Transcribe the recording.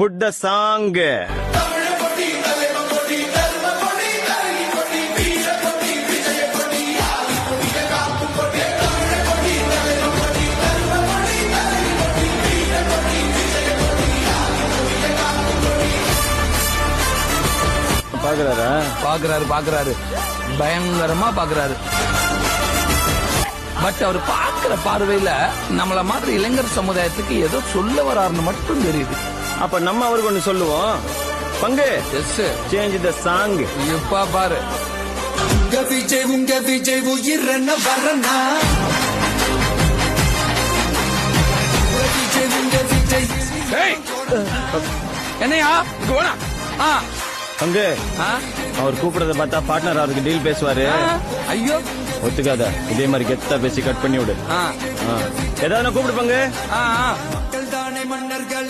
Put the song. பாக்குறாரு பயங்கரமா பாக்குறாரு. பட் அவர் பாக்குற பார்வையில நம்மள மாதிரி இளைஞர் சமுதாயத்துக்கு ஏதோ சொல்ல வராருன்னு மட்டும் தெரியுது. அப்ப நம்ம அவருக்கு ஒண்ணு சொல்லுவோம். பங்கு சேஞ்ச் த சாங். இப்ப பாரு, உங்க விஜய் உயிரன வரனா, என்னையா போனா பங்கு அவர் கூப்பிடுறத பார்த்தா பார்ட்னர் அவருக்கு டீல் பேசுவாரு. ஐயோ ஒத்துக்காத, இதே மாதிரி கெத்தா பேசி கட் பண்ணி விடு. ஏதாவது கூப்பிடு பங்கு. மக்கள் தானே மன்னர்கள்.